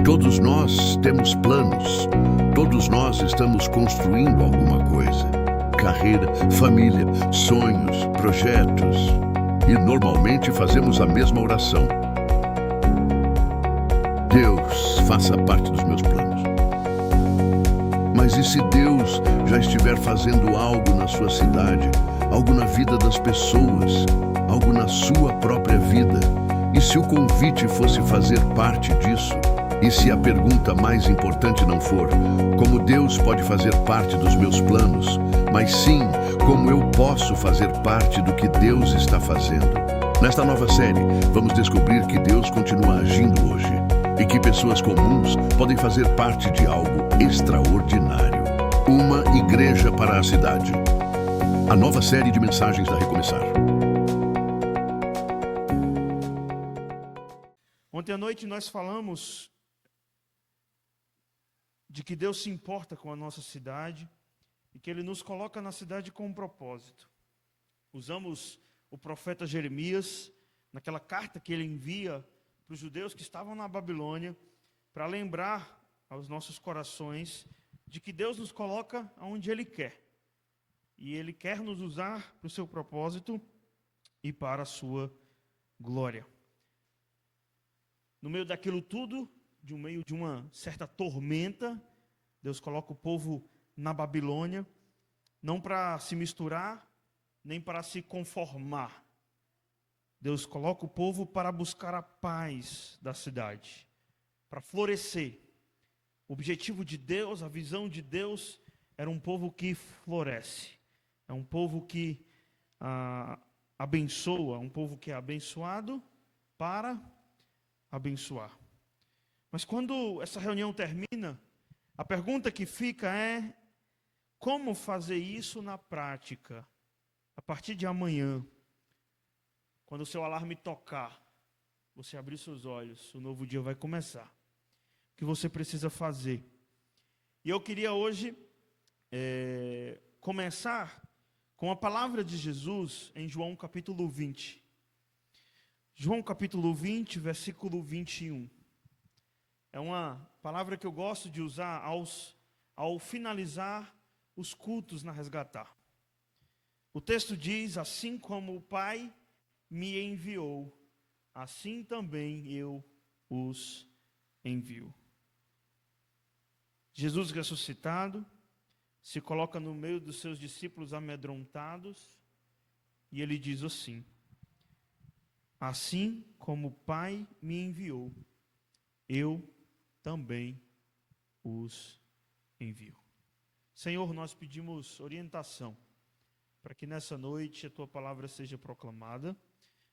Todos nós temos planos, todos nós estamos construindo alguma coisa. Carreira, família, sonhos, projetos. E normalmente fazemos a mesma oração. Deus, faça parte dos meus planos. Mas e se Deus já estiver fazendo algo na sua cidade, algo na vida das pessoas, algo na sua própria vida? E se o convite fosse fazer parte disso? E se a pergunta mais importante não for como Deus pode fazer parte dos meus planos, mas sim como eu posso fazer parte do que Deus está fazendo? Nesta nova série, vamos descobrir que Deus continua agindo hoje e que pessoas comuns podem fazer parte de algo extraordinário. Uma igreja para a cidade. A nova série de mensagens da Recomeçar. Ontem à noite nós falamos de que Deus se importa com a nossa cidade e que Ele nos coloca na cidade com um propósito. Usamos o profeta Jeremias, naquela carta que ele envia para os judeus que estavam na Babilônia, para lembrar aos nossos corações de que Deus nos coloca onde Ele quer. E Ele quer nos usar para o seu propósito e para a sua glória. No meio daquilo tudo, no meio de uma certa tormenta, Deus coloca o povo na Babilônia, não para se misturar, nem para se conformar. Deus coloca o povo para buscar a paz da cidade, para florescer. O objetivo de Deus, a visão de Deus, era um povo que floresce. É um povo que abençoa, um povo que é abençoado para abençoar. Mas quando essa reunião termina, a pergunta que fica é: como fazer isso na prática? A partir de amanhã, quando o seu alarme tocar, você abrir seus olhos, o novo dia vai começar. O que você precisa fazer? E eu queria hoje começar com a palavra de Jesus em João capítulo 20. João capítulo 20, versículo 21. É uma palavra que eu gosto de usar ao finalizar os cultos na Resgatar. O texto diz: assim como o Pai me enviou, assim também eu os envio. Jesus ressuscitado se coloca no meio dos seus discípulos amedrontados e ele diz assim: assim como o Pai me enviou, eu também os envio. Senhor, nós pedimos orientação para que nessa noite a Tua palavra seja proclamada,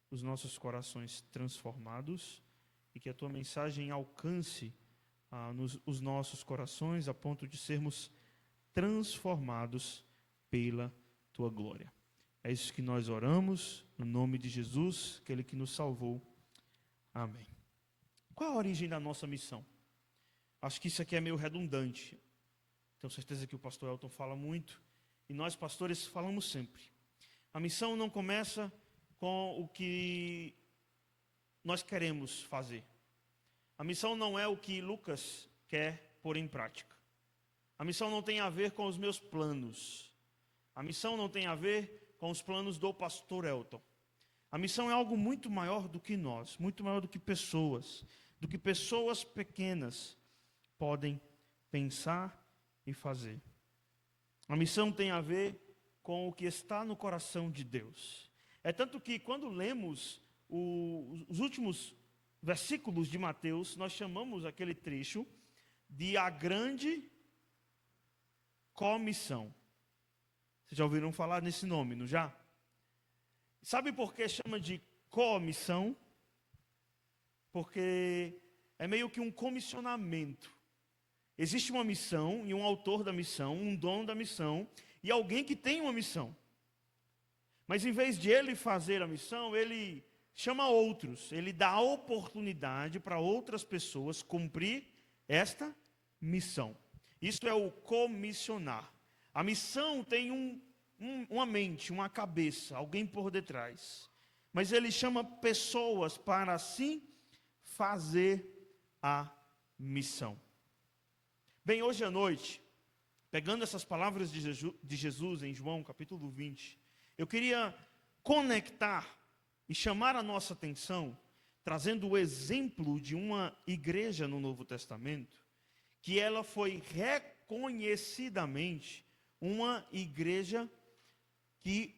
os nossos corações transformados e que a Tua mensagem alcance os nossos corações a ponto de sermos transformados pela Tua glória. É isso que nós oramos, no nome de Jesus, aquele que nos salvou. Amém. Qual a origem da nossa missão? Acho que isso aqui é meio redundante. Tenho certeza que o pastor Elton fala muito, e nós pastores falamos sempre. A missão não começa com o que nós queremos fazer. A missão não é o que Lucas quer pôr em prática. A missão não tem a ver com os meus planos. A missão não tem a ver com os planos do pastor Elton. A missão é algo muito maior do que nós, muito maior do que pessoas pequenas podem pensar e fazer. A missão tem a ver com o que está no coração de Deus. É tanto que quando lemos os últimos versículos de Mateus, nós chamamos aquele trecho de a grande comissão. Vocês já ouviram falar nesse nome, não já? Sabe por que chama de comissão? Porque é meio que um comissionamento. Existe uma missão e um autor da missão, um dono da missão e alguém que tem uma missão. Mas em vez de ele fazer a missão, ele chama outros. Ele dá a oportunidade para outras pessoas cumprir esta missão. Isso é o comissionar. A missão tem uma mente, uma cabeça, alguém por detrás. Mas ele chama pessoas para assim fazer a missão. Bem, hoje à noite, pegando essas palavras de Jesus em João capítulo 20, eu queria conectar e chamar a nossa atenção, trazendo o exemplo de uma igreja no Novo Testamento, que ela foi reconhecidamente uma igreja que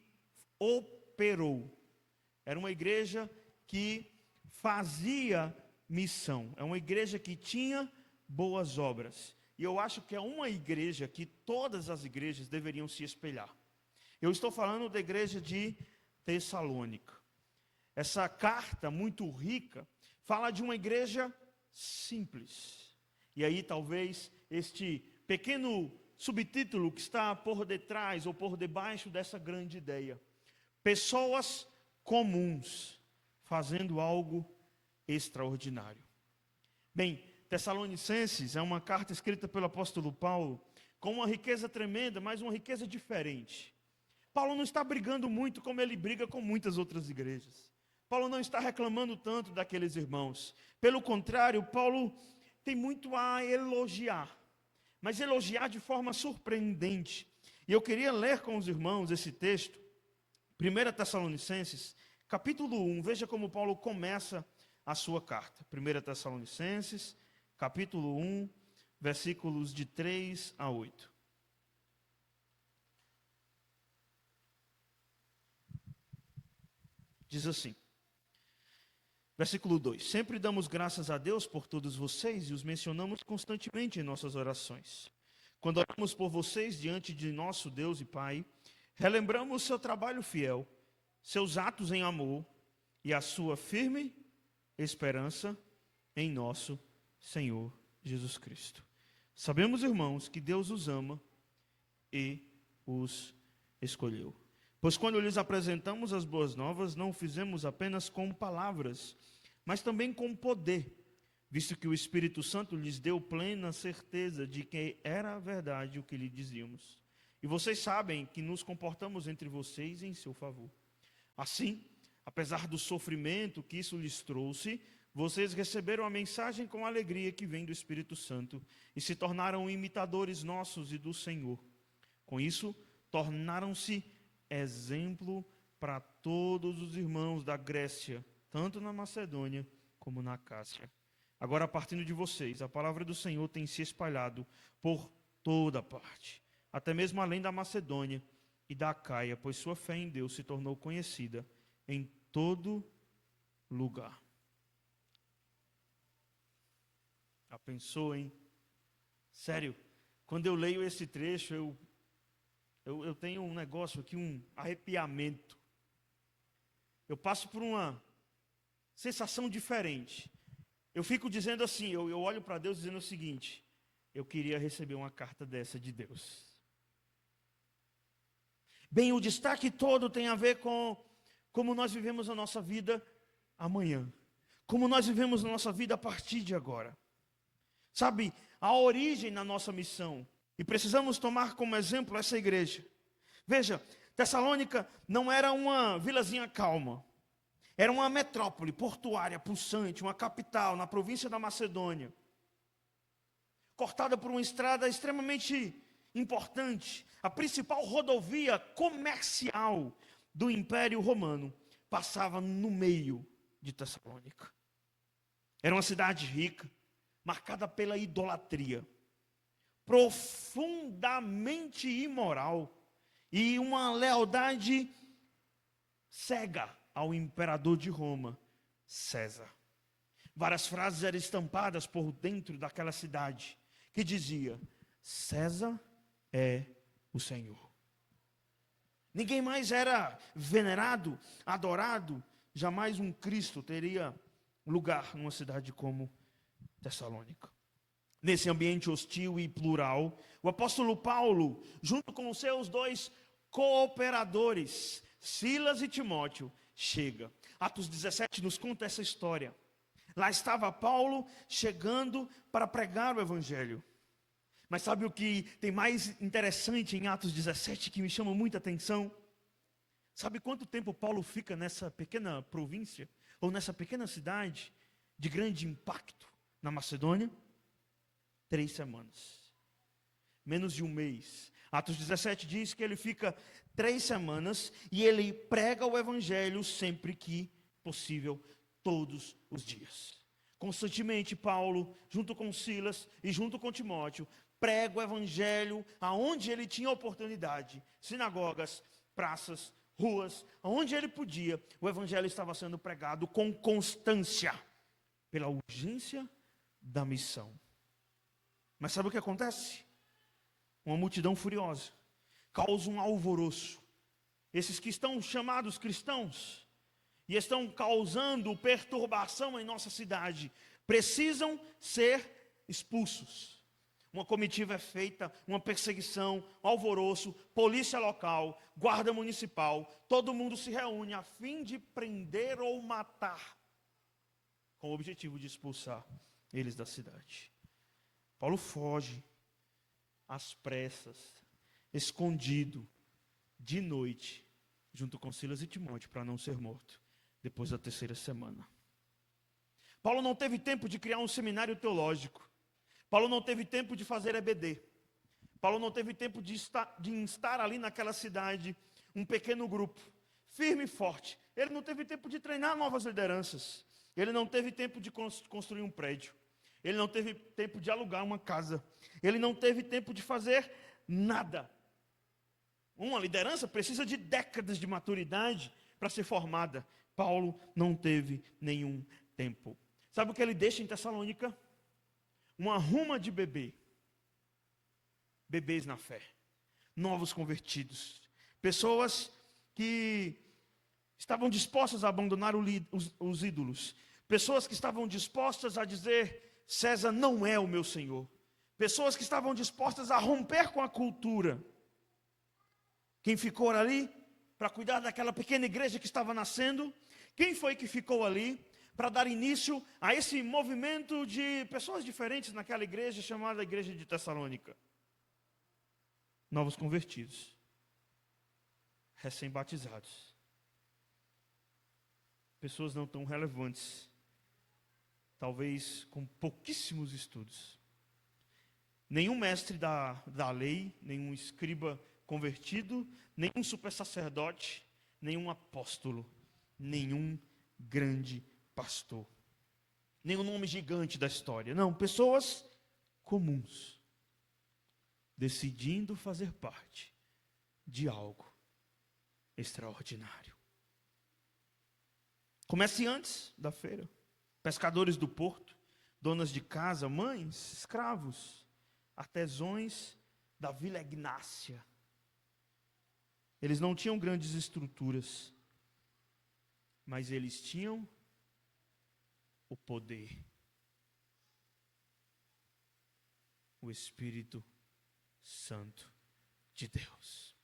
operou. Era uma igreja que fazia missão. É uma igreja que tinha boas obras. E eu acho que é uma igreja que todas as igrejas deveriam se espelhar. Eu estou falando da igreja de Tessalônica. Essa carta muito rica fala de uma igreja simples. E aí talvez este pequeno subtítulo que está por detrás ou por debaixo dessa grande ideia. Pessoas comuns fazendo algo extraordinário. Bem, Tessalonicenses é uma carta escrita pelo apóstolo Paulo com uma riqueza tremenda, mas uma riqueza diferente. Paulo não está brigando muito como ele briga com muitas outras igrejas. Paulo não está reclamando tanto daqueles irmãos. Pelo contrário, Paulo tem muito a elogiar, mas elogiar de forma surpreendente. E eu queria ler com os irmãos esse texto, 1 Tessalonicenses, capítulo 1, veja como Paulo começa a sua carta. 1 Tessalonicenses, capítulo 1, versículos de 3 a 8. Diz assim, versículo 2: Sempre damos graças a Deus por todos vocês e os mencionamos constantemente em nossas orações. Quando oramos por vocês diante de nosso Deus e Pai, relembramos seu trabalho fiel, seus atos em amor e a sua firme esperança em nosso Senhor Jesus Cristo. Sabemos, irmãos, que Deus os ama e os escolheu. Pois quando lhes apresentamos as boas novas, não o fizemos apenas com palavras, mas também com poder, visto que o Espírito Santo lhes deu plena certeza de que era a verdade o que lhe dizíamos. E vocês sabem que nos comportamos entre vocês em seu favor. Assim, apesar do sofrimento que isso lhes trouxe, vocês receberam a mensagem com alegria que vem do Espírito Santo e se tornaram imitadores nossos e do Senhor. Com isso, tornaram-se exemplo para todos os irmãos da Grécia, tanto na Macedônia como na Acácia. Agora, partindo de vocês, a palavra do Senhor tem se espalhado por toda parte, até mesmo além da Macedônia e da Acaia, pois sua fé em Deus se tornou conhecida em todo lugar. Já pensou, hein? Sério, quando eu leio esse trecho, eu tenho um negócio aqui, um arrepiamento. Eu passo por uma sensação diferente. Eu fico dizendo assim, eu olho para Deus dizendo o seguinte: eu queria receber uma carta dessa de Deus. Bem, o destaque todo tem a ver com como nós vivemos a nossa vida amanhã. Como nós vivemos a nossa vida a partir de agora. Sabe, a origem na nossa missão. E precisamos tomar como exemplo essa igreja. Veja, Tessalônica não era uma vilazinha calma. Era uma metrópole portuária, pulsante, uma capital na província da Macedônia. Cortada por uma estrada extremamente importante. A principal rodovia comercial do Império Romano passava no meio de Tessalônica. Era uma cidade rica, marcada pela idolatria, profundamente imoral e uma lealdade cega ao imperador de Roma, César. Várias frases eram estampadas por dentro daquela cidade, que dizia: César é o Senhor. Ninguém mais era venerado, adorado. Jamais um Cristo teria lugar numa cidade como Tessalônica. Nesse ambiente hostil e plural, o apóstolo Paulo, junto com os seus dois cooperadores, Silas e Timóteo, chega. Atos 17 nos conta essa história. Lá estava Paulo chegando para pregar o evangelho. Mas sabe o que tem mais interessante em Atos 17 que me chama muita atenção? Sabe quanto tempo Paulo fica nessa pequena província, ou nessa pequena cidade de grande impacto na Macedônia? 3 semanas. Menos de um mês. Atos 17 diz que ele fica 3 semanas e ele prega o evangelho sempre que possível, todos os dias. Constantemente, Paulo, junto com Silas e junto com Timóteo, prega o evangelho aonde ele tinha oportunidade. Sinagogas, praças, ruas, aonde ele podia, o evangelho estava sendo pregado com constância, pela urgência da missão. Mas sabe o que acontece? Uma multidão furiosa causa um alvoroço. Esses que estão chamados cristãos e estão causando perturbação em nossa cidade precisam ser expulsos. Uma comitiva é feita, uma perseguição, um alvoroço, polícia local, guarda municipal, todo mundo se reúne a fim de prender ou matar, com o objetivo de expulsar eles da cidade. Paulo foge às pressas, escondido, de noite, junto com Silas e Timóteo, para não ser morto, depois da 3ª semana. Paulo não teve tempo de criar um seminário teológico. Paulo não teve tempo de fazer EBD. Paulo não teve tempo de instar ali naquela cidade um pequeno grupo, firme e forte. Ele não teve tempo de treinar novas lideranças. Ele não teve tempo de construir um prédio. Ele não teve tempo de alugar uma casa. Ele não teve tempo de fazer nada. Uma liderança precisa de décadas de maturidade para ser formada. Paulo não teve nenhum tempo. Sabe o que ele deixa em Tessalônica? Uma ruma de bebês na fé, novos convertidos, pessoas que estavam dispostas a abandonar os ídolos, pessoas que estavam dispostas a dizer: César não é o meu Senhor, pessoas que estavam dispostas a romper com a cultura. Quem ficou ali para cuidar daquela pequena igreja que estava nascendo? Quem foi que ficou ali para dar início a esse movimento de pessoas diferentes naquela igreja chamada Igreja de Tessalônica? Novos convertidos, recém-batizados, pessoas não tão relevantes, talvez com pouquíssimos estudos. Nenhum mestre da lei, nenhum escriba convertido, nenhum super sacerdote, nenhum apóstolo, nenhum grande pastor, nenhum nome gigante da história. Não, pessoas comuns, decidindo fazer parte de algo extraordinário. Comece antes da feira. Pescadores do porto, donas de casa, mães, escravos, artesãos da Vila Ignácia. Eles não tinham grandes estruturas, mas eles tinham o poder, o Espírito Santo de Deus.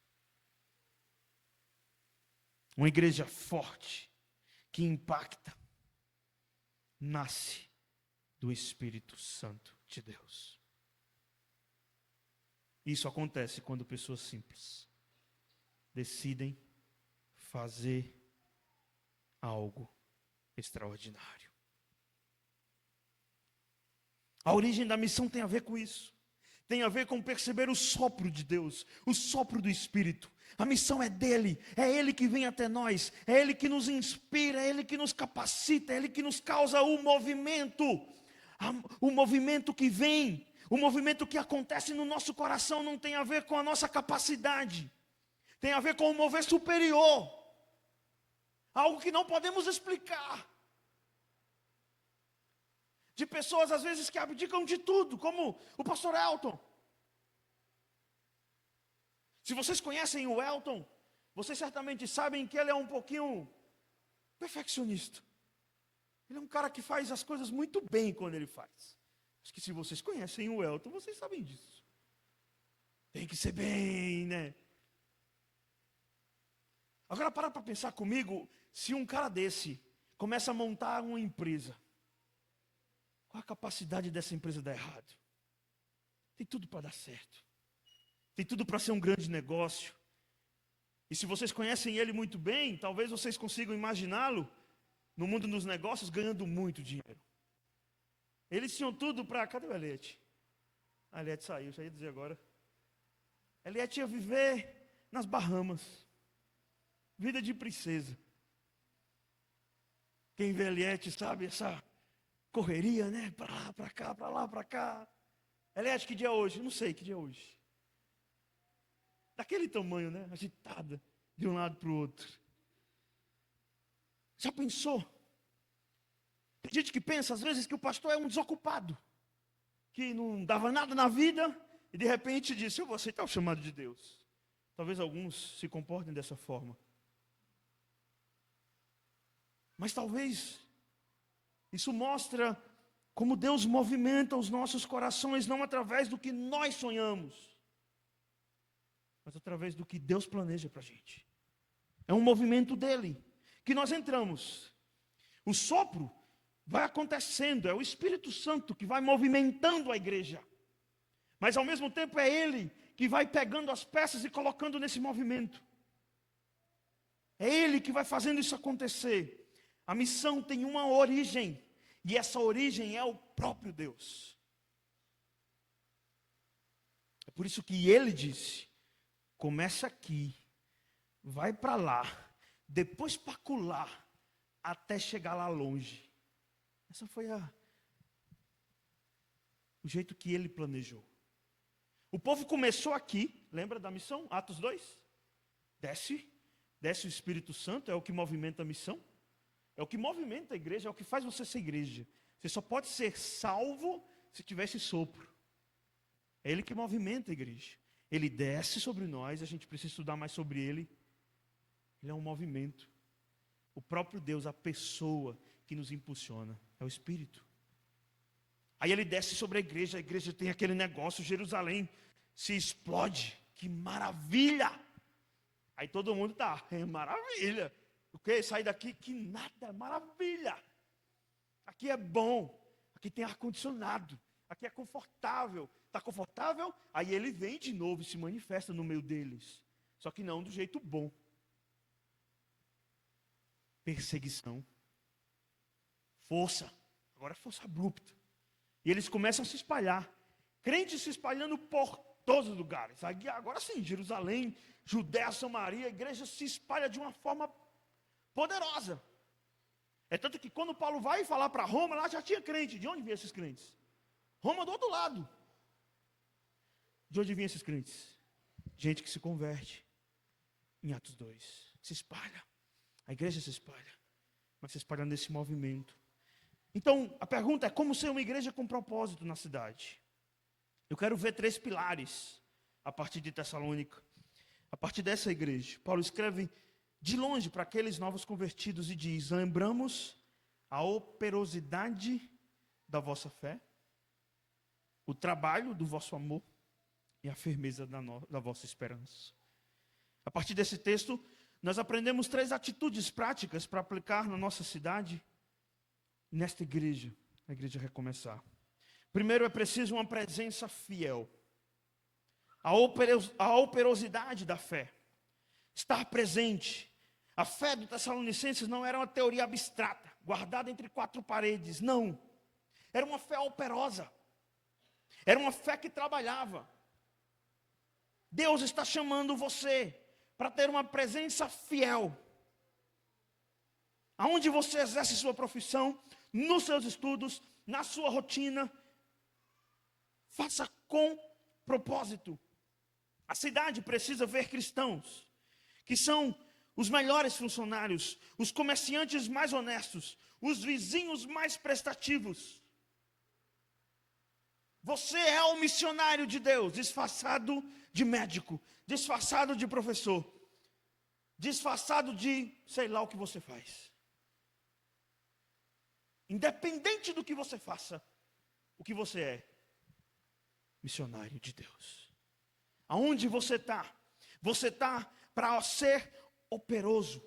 Uma igreja forte, que impacta, nasce do Espírito Santo de Deus. Isso acontece quando pessoas simples decidem fazer algo extraordinário. A origem da missão tem a ver com isso. Tem a ver com perceber o sopro de Deus, o sopro do Espírito. A missão é dele, é ele que vem até nós, é ele que nos inspira, é ele que nos capacita, é ele que nos causa o movimento que vem, o movimento que acontece no nosso coração não tem a ver com a nossa capacidade, tem a ver com um mover superior, algo que não podemos explicar. De pessoas às vezes que abdicam de tudo, como o pastor Elton. Se vocês conhecem o Elton, vocês certamente sabem que ele é um pouquinho perfeccionista. Ele é um cara que faz as coisas muito bem quando ele faz. Acho que se vocês conhecem o Elton, vocês sabem disso. Tem que ser bem, né? Agora para pensar comigo, se um cara desse começa a montar uma empresa, qual a capacidade dessa empresa dar errado? Tem tudo para dar certo. Tem tudo para ser um grande negócio. E se vocês conhecem ele muito bem, talvez vocês consigam imaginá-lo no mundo dos negócios ganhando muito dinheiro. Eles tinham tudo para... Cadê o Elete? A Eliette saiu, já ia dizer agora. Eliette ia viver nas Bahamas. Vida de princesa. Quem vê Eliette sabe essa correria, né? Para lá, para cá, para lá, para cá. Eliette, que dia é hoje? Não sei que dia é hoje. Daquele tamanho, né? Agitada de um lado para o outro. Já pensou? Tem gente que pensa às vezes que o pastor é um desocupado, que não dava nada na vida e de repente disse: eu vou aceitar o chamado de Deus. Talvez alguns se comportem dessa forma. Mas talvez isso mostra como Deus movimenta os nossos corações, não através do que nós sonhamos, mas através do que Deus planeja para a gente. É um movimento dele, que nós entramos. O sopro vai acontecendo, é o Espírito Santo que vai movimentando a igreja. Mas ao mesmo tempo é Ele que vai pegando as peças e colocando nesse movimento. É Ele que vai fazendo isso acontecer. A missão tem uma origem, e essa origem é o próprio Deus. É por isso que Ele disse: começa aqui, vai para lá, depois para acolá, até chegar lá longe. Essa foi o jeito que Ele planejou. O povo começou aqui, lembra da missão? Atos 2? Desce o Espírito Santo, é o que movimenta a missão. É o que movimenta a igreja, é o que faz você ser igreja. Você só pode ser salvo se tiver esse sopro. É Ele que movimenta a igreja. Ele desce sobre nós, a gente precisa estudar mais sobre Ele. Ele é um movimento. O próprio Deus, a pessoa que nos impulsiona, é o Espírito. Aí Ele desce sobre a igreja tem aquele negócio, Jerusalém se explode. Que maravilha! Aí todo mundo está, é maravilha. O que? Sair daqui, que nada, maravilha. Aqui é bom, aqui tem ar-condicionado, aqui é confortável. Está confortável? Aí Ele vem de novo e se manifesta no meio deles. Só que não do jeito bom. Perseguição. Força. Agora é força abrupta. E eles começam a se espalhar. Crentes se espalhando por todos os lugares. Agora sim, Jerusalém, Judéia, Samaria, a igreja se espalha de uma forma poderosa. É tanto que quando Paulo vai falar para Roma, lá já tinha crente. De onde vinham esses crentes? Roma do outro lado. De onde vinham esses crentes? Gente que se converte. Em Atos 2. Se espalha. A igreja se espalha. Mas se espalha nesse movimento. Então, a pergunta é: como ser uma igreja com propósito na cidade? Eu quero ver 3 pilares a partir de Tessalônica. A partir dessa igreja. Paulo escreve de longe para aqueles novos convertidos e diz: lembramos a operosidade da vossa fé, o trabalho do vosso amor e a firmeza da vossa esperança. A partir desse texto, nós aprendemos 3 atitudes práticas para aplicar na nossa cidade, nesta igreja, a igreja recomeçar. Primeiro, é preciso uma presença fiel. A operosidade da fé. Estar presente. A fé dos Tessalonicenses não era uma teoria abstrata, guardada entre 4 paredes. Não. Era uma fé operosa. Era uma fé que trabalhava. Deus está chamando você para ter uma presença fiel. Aonde você exerce sua profissão, nos seus estudos, na sua rotina, faça com propósito. A cidade precisa ver cristãos, que são os melhores funcionários, os comerciantes mais honestos, os vizinhos mais prestativos. Você é o missionário de Deus, disfarçado de médico, disfarçado de professor, disfarçado de sei lá o que você faz. Independente do que você faça, o que você é? Missionário de Deus. Aonde você está? Você está para ser operoso.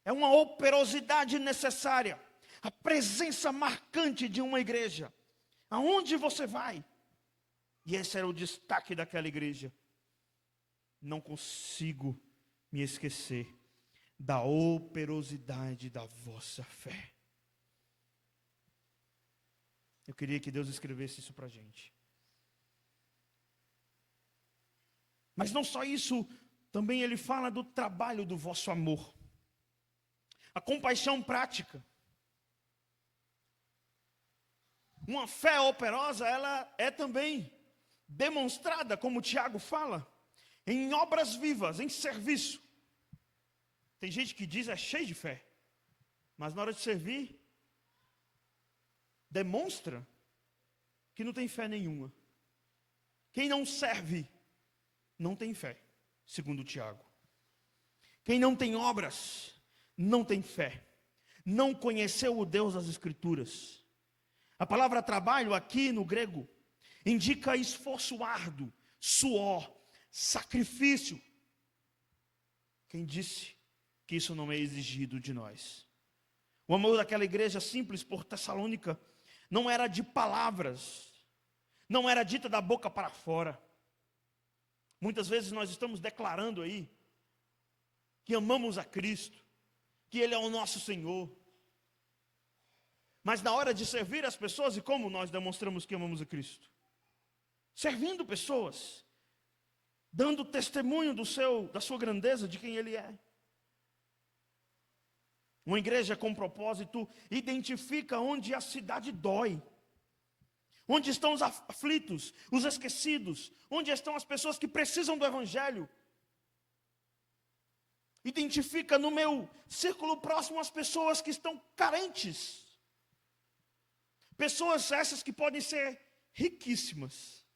É uma operosidade necessária. A presença marcante de uma igreja. Aonde você vai? E esse era o destaque daquela igreja. Não consigo me esquecer da operosidade da vossa fé. Eu queria que Deus escrevesse isso para a gente. Mas não só isso, também ele fala do trabalho do vosso amor. A compaixão prática. Uma fé operosa, ela é também demonstrada, como Tiago fala, em obras vivas, em serviço. Tem gente que diz é cheio de fé, mas na hora de servir, demonstra que não tem fé nenhuma. Quem não serve, não tem fé, segundo Tiago. Quem não tem obras, não tem fé. Não conheceu o Deus das Escrituras. A palavra trabalho aqui no grego indica esforço árduo, suor, sacrifício. Quem disse que isso não é exigido de nós? O amor daquela igreja simples por Tessalônica não era de palavras, não era dita da boca para fora. Muitas vezes nós estamos declarando aí que amamos a Cristo, que Ele é o nosso Senhor. Mas na hora de servir as pessoas, e como nós demonstramos que amamos a Cristo? Servindo pessoas, dando testemunho da sua grandeza, de quem Ele é. Uma igreja com propósito identifica onde a cidade dói, onde estão os aflitos, os esquecidos, onde estão as pessoas que precisam do Evangelho. Identifica no meu círculo próximo as pessoas que estão carentes. Pessoas essas que podem ser riquíssimas,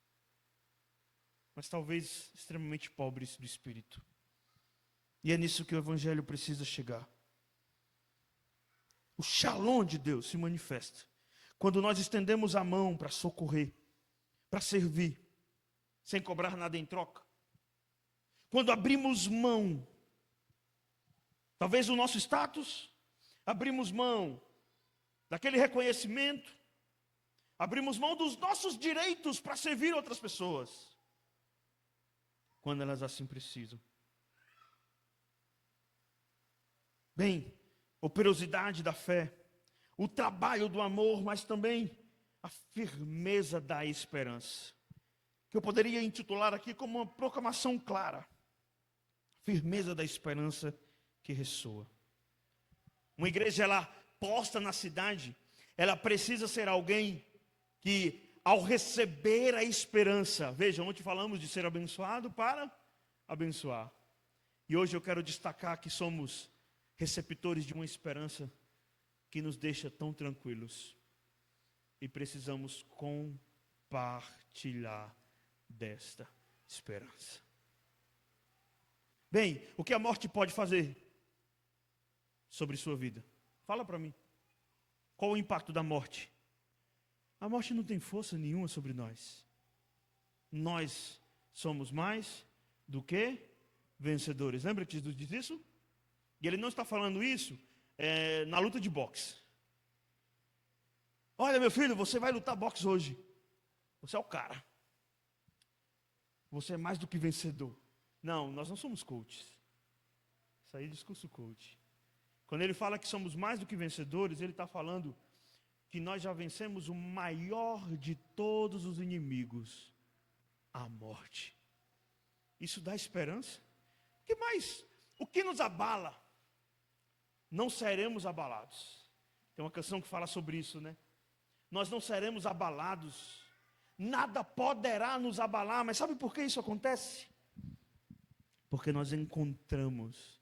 mas talvez extremamente pobres do espírito. E é nisso que o Evangelho precisa chegar. O Shalom de Deus se manifesta quando nós estendemos a mão para socorrer, para servir, sem cobrar nada em troca. Quando abrimos mão, talvez do nosso status, abrimos mão daquele reconhecimento, abrimos mão dos nossos direitos para servir outras pessoas, quando elas assim precisam. Bem, operosidade da fé, o trabalho do amor, mas também a firmeza da esperança, que eu poderia intitular aqui como uma proclamação clara. Firmeza da esperança que ressoa. Uma igreja, ela posta na cidade, ela precisa ser alguém que, ao receber a esperança, veja, ontem falamos de ser abençoado para abençoar. E hoje eu quero destacar que somos receptores de uma esperança que nos deixa tão tranquilos. E precisamos compartilhar desta esperança. Bem, o que a morte pode fazer sobre sua vida? Fala para mim. Qual o impacto da morte? A morte não tem força nenhuma sobre nós. Nós somos mais do que vencedores. Lembra que Jesus diz isso? E ele não está falando isso na luta de boxe. Olha, meu filho, você vai lutar boxe hoje. Você é o cara. Você é mais do que vencedor. Não, nós não somos coaches. Isso aí é discurso coach. Quando ele fala que somos mais do que vencedores, ele está falando que nós já vencemos o maior de todos os inimigos, a morte. Isso dá esperança? O que mais? O que nos abala? Não seremos abalados. Tem uma canção que fala sobre isso, né? Nós não seremos abalados. Nada poderá nos abalar. Mas sabe por que isso acontece? Porque nós encontramos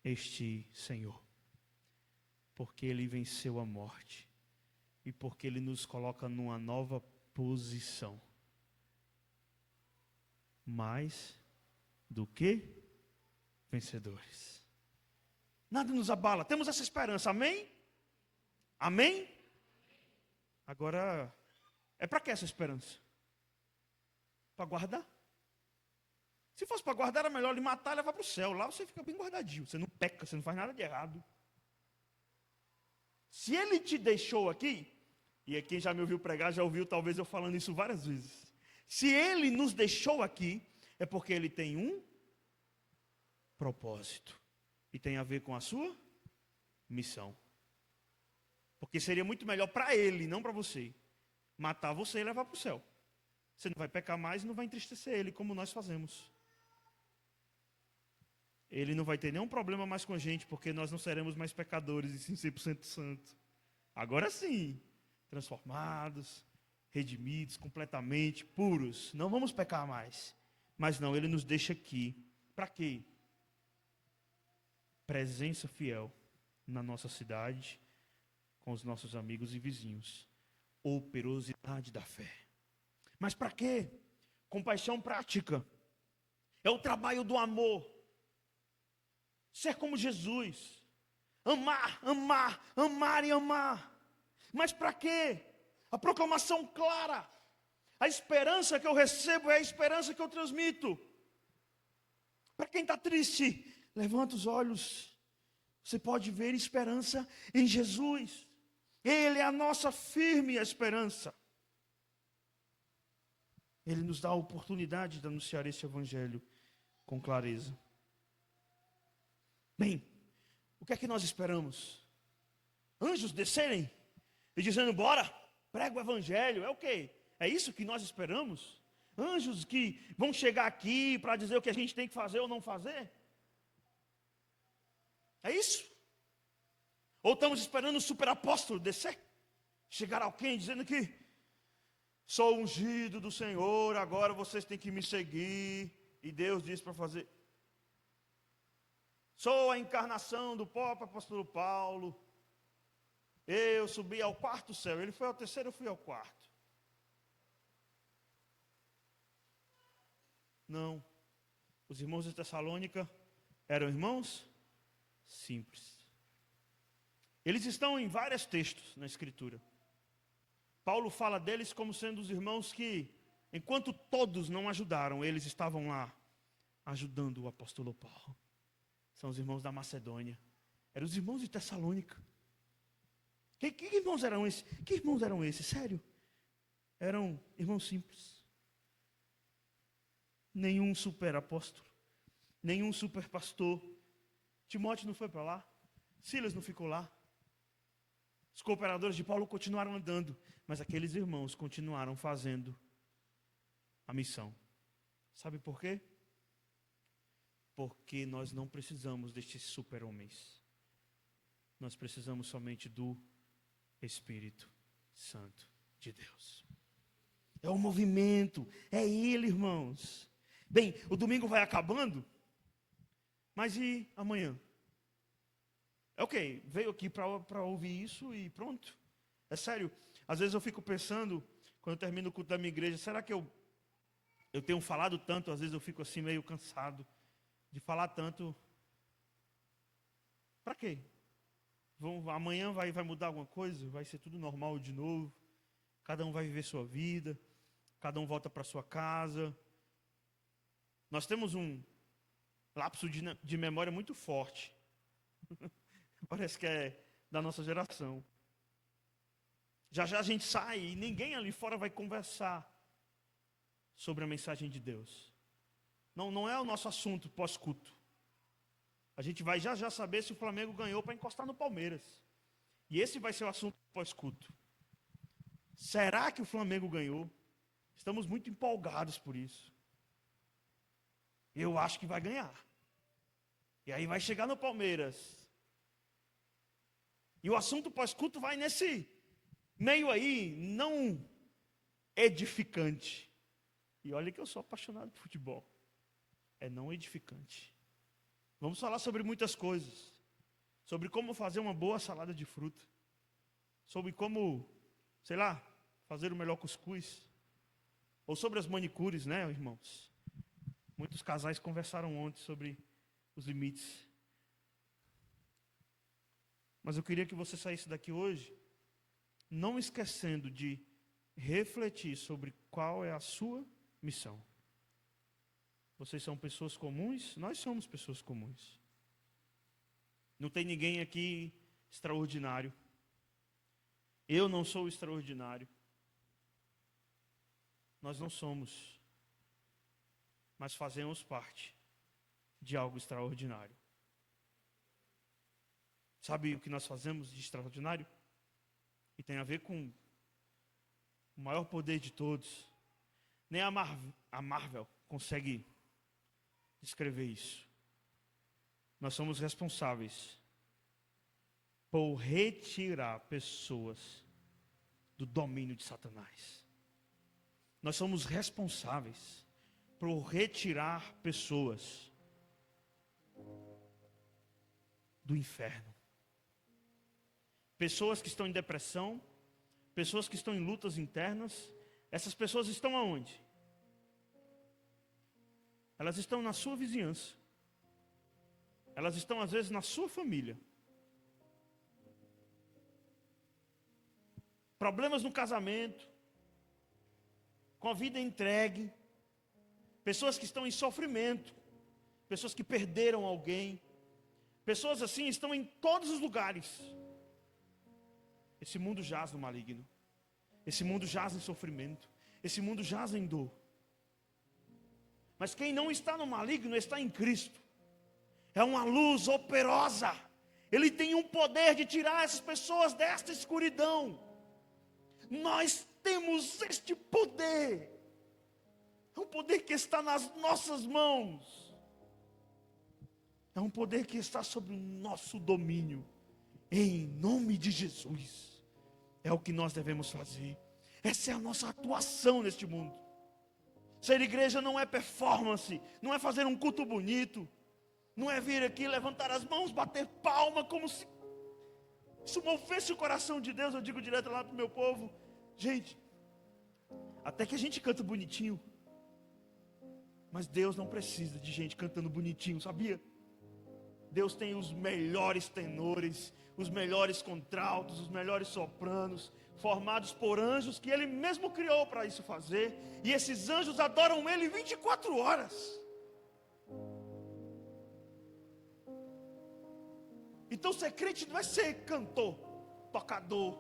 este Senhor. Porque Ele venceu a morte. E porque Ele nos coloca numa nova posição. Mais do que vencedores. Nada nos abala. Temos essa esperança. Amém? Amém? Agora, é para que essa esperança? Para guardar? Se fosse para guardar, era melhor lhe matar e levar para o céu. Lá você fica bem guardadinho. Você não peca, você não faz nada de errado. Se Ele te deixou aqui, e quem já me ouviu pregar, já ouviu talvez eu falando isso várias vezes. Se Ele nos deixou aqui, é porque Ele tem um propósito. E tem a ver com a sua missão. Porque seria muito melhor para Ele, não para você, matar você e levar para o céu. Você não vai pecar mais e não vai entristecer Ele, como nós fazemos. Ele não vai ter nenhum problema mais com a gente, porque nós não seremos mais pecadores, e sim 100% santo. Agora sim, transformados, redimidos, completamente puros. Não vamos pecar mais. Mas não, Ele nos deixa aqui. Para quê? Presença fiel na nossa cidade, com os nossos amigos e vizinhos. Operosidade da fé. Mas para quê? Compaixão prática. É o trabalho do amor. Ser como Jesus. Amar, amar, amar e amar. Mas para quê? A proclamação clara. A esperança que eu recebo é a esperança que eu transmito. Para quem está triste, levanta os olhos. Você pode ver esperança em Jesus. Ele é a nossa firme esperança. Ele nos dá a oportunidade de anunciar esse evangelho com clareza. Bem, o que é que nós esperamos? Anjos descerem e dizendo, bora, prega o evangelho. É o quê? É isso que nós esperamos? Anjos que vão chegar aqui para dizer o que a gente tem que fazer ou não fazer? É isso? Ou estamos esperando o superapóstolo descer? Chegar alguém dizendo que sou ungido do Senhor, agora vocês têm que me seguir. E Deus diz para fazer. Sou a encarnação do próprio apóstolo Paulo. Eu subi ao quarto céu. Ele foi ao terceiro, eu fui ao quarto. Não. Os irmãos de Tessalônica eram irmãos simples. Eles estão em vários textos na Escritura. Paulo fala deles como sendo os irmãos que, enquanto todos não ajudaram, eles estavam lá ajudando o apóstolo Paulo. São os irmãos da Macedônia. Eram os irmãos de Tessalônica. Que irmãos eram esses? Que irmãos eram esses? Sério? Eram irmãos simples. Nenhum super apóstolo. Nenhum super pastor. Timóteo não foi para lá. Silas não ficou lá. Os cooperadores de Paulo continuaram andando. Mas aqueles irmãos continuaram fazendo a missão. Sabe por quê? Porque nós não precisamos destes super-homens. Nós precisamos somente do Espírito Santo de Deus. É o movimento, é Ele, irmãos. Bem, o domingo vai acabando, mas e amanhã? É ok, veio aqui para ouvir isso e pronto. É sério, às vezes eu fico pensando, quando eu termino o culto da minha igreja, será que eu tenho falado tanto, às vezes eu fico assim meio cansado de falar tanto. Para quê? Amanhã vai mudar alguma coisa? Vai ser tudo normal de novo? Cada um vai viver sua vida? Cada um volta para sua casa? Nós temos um lapso de memória muito forte. Parece que é da nossa geração. Já já a gente sai e ninguém ali fora vai conversar sobre a mensagem de Deus. Não é o nosso assunto pós-culto. A gente vai já já saber se o Flamengo ganhou para encostar no Palmeiras. E esse vai ser o assunto pós-culto. Será que o Flamengo ganhou? Estamos muito empolgados por isso. Eu acho que vai ganhar. E aí vai chegar no Palmeiras. E o assunto pós-culto vai nesse meio aí, não edificante. E olha que eu sou apaixonado por futebol. É não edificante. Vamos falar sobre muitas coisas. Sobre como fazer uma boa salada de fruta. Sobre como, sei lá, fazer o melhor cuscuz. Ou sobre as manicures, né, irmãos? Muitos casais conversaram ontem sobre os limites. Mas eu queria que você saísse daqui hoje não esquecendo de refletir sobre qual é a sua missão. Vocês são pessoas comuns, nós somos pessoas comuns. Não tem ninguém aqui extraordinário. Eu não sou extraordinário. Nós não somos, mas fazemos parte de algo extraordinário. Sabe o que nós fazemos de extraordinário? E tem a ver com o maior poder de todos. Nem a Marvel consegue descrever isso. Nós somos responsáveis por retirar pessoas do domínio de Satanás. Nós somos responsáveis por retirar pessoas do inferno. Pessoas que estão em depressão, pessoas que estão em lutas internas. Essas pessoas estão aonde? Elas estão na sua vizinhança. Elas estão às vezes na sua família. Problemas no casamento, com a vida entregue, pessoas que estão em sofrimento, pessoas que perderam alguém, pessoas assim estão em todos os lugares. Esse mundo jaz no maligno, esse mundo jaz em sofrimento, esse mundo jaz em dor. Mas quem não está no maligno está em Cristo. É uma luz operosa. Ele tem um poder de tirar essas pessoas desta escuridão. Nós temos este poder. É um poder que está nas nossas mãos. É um poder que está sob o nosso domínio. Em nome de Jesus. É o que nós devemos fazer. Essa é a nossa atuação neste mundo. Ser igreja não é performance, não é fazer um culto bonito, não é vir aqui, levantar as mãos, bater palma, como se isso movesse o coração de Deus. Eu digo direto lá para o meu povo: gente, até que a gente canta bonitinho, mas Deus não precisa de gente cantando bonitinho, sabia? Deus tem os melhores tenores, os melhores contraltos, os melhores sopranos, formados por anjos que Ele mesmo criou para isso fazer. E esses anjos adoram Ele 24 horas. Então ser crente não é ser cantor, tocador,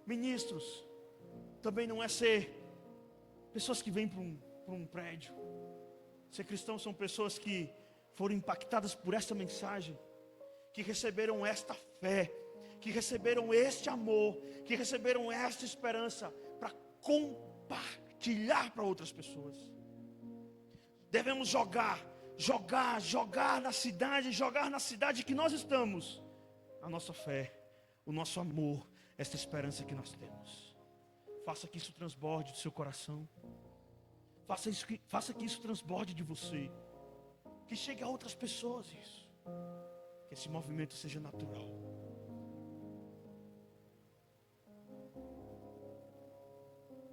ministros. Também não é ser pessoas que vêm para um prédio. Ser cristão são pessoas que foram impactadas por esta mensagem, que receberam esta fé, que receberam este amor, que receberam esta esperança para compartilhar para outras pessoas. Devemos jogar na cidade que nós estamos, a nossa fé, o nosso amor, esta esperança que nós temos. Faça que isso transborde do seu coração. Faça que isso transborde de você. Que chegue a outras pessoas isso. Que esse movimento seja natural.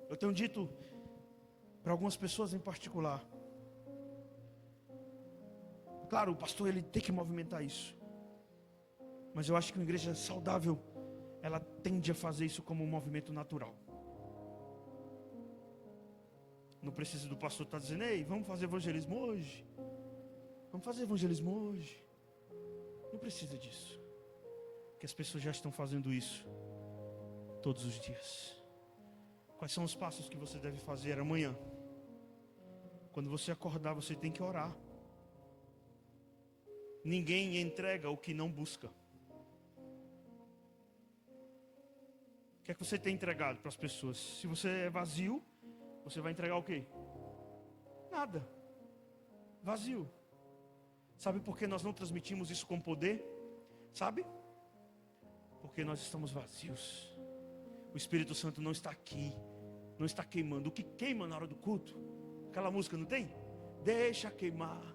Eu tenho dito para algumas pessoas em particular. Claro, o pastor ele tem que movimentar isso. Mas eu acho que uma igreja saudável, ela tende a fazer isso como um movimento natural. Não precisa do pastor estar dizendo: ei, vamos fazer evangelismo hoje. Vamos fazer evangelismo hoje. Não precisa disso. Porque as pessoas já estão fazendo isso todos os dias. Quais são os passos que você deve fazer amanhã? Quando você acordar, você tem que orar. Ninguém entrega o que não busca. O que é que você tem entregado para as pessoas? Se você é vazio, você vai entregar o quê? Nada. Vazio. Sabe por que nós não transmitimos isso com poder? Sabe? Porque nós estamos vazios. O Espírito Santo não está aqui, não está queimando. O que queima na hora do culto? Aquela música não tem? Deixa queimar.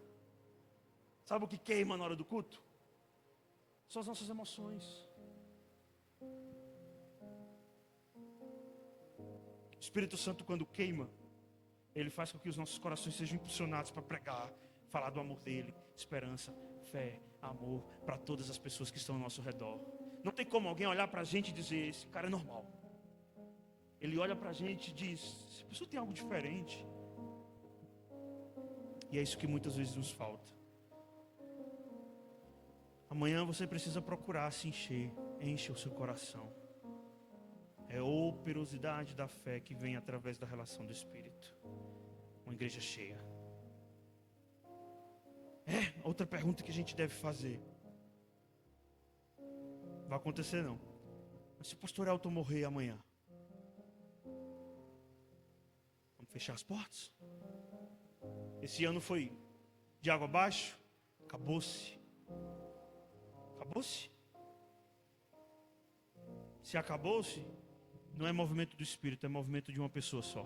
Sabe o que queima na hora do culto? São as nossas emoções. O Espírito Santo, quando queima, ele faz com que os nossos corações sejam impulsionados para pregar, falar do amor dele, esperança, fé, amor para todas as pessoas que estão ao nosso redor. Não tem como alguém olhar para a gente e dizer: esse cara é normal. Ele olha para a gente e diz: essa pessoa tem algo diferente. E é isso que muitas vezes nos falta. Amanhã você precisa procurar se encher. Enche o seu coração. É a operosidade da fé que vem através da relação do Espírito. Uma igreja cheia. Outra pergunta que a gente deve fazer. Vai acontecer não. Mas se o pastor Elton morrer amanhã, vamos fechar as portas. Esse ano foi de água abaixo. Acabou-se. Acabou-se. Se acabou-se, não é movimento do Espírito, é movimento de uma pessoa só.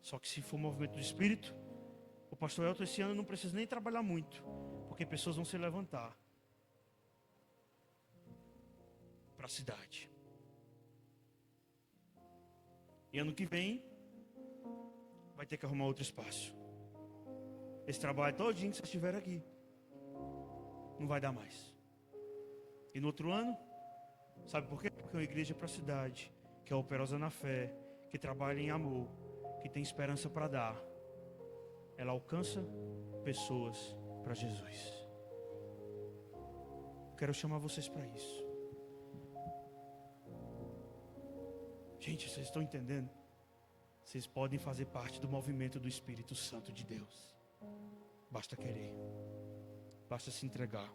Só que se for movimento do Espírito, o pastor Elton esse ano não precisa nem trabalhar muito, porque pessoas vão se levantar para a cidade. E ano que vem vai ter que arrumar outro espaço. Esse trabalho todinho que vocês estiverem aqui não vai dar mais. E no outro ano, sabe por quê? Porque é uma igreja para a cidade, que é operosa na fé, que trabalha em amor, que tem esperança para dar. Ela alcança pessoas para Jesus. Quero chamar vocês para isso. Gente, vocês estão entendendo? Vocês podem fazer parte do movimento do Espírito Santo de Deus. Basta querer. Basta se entregar.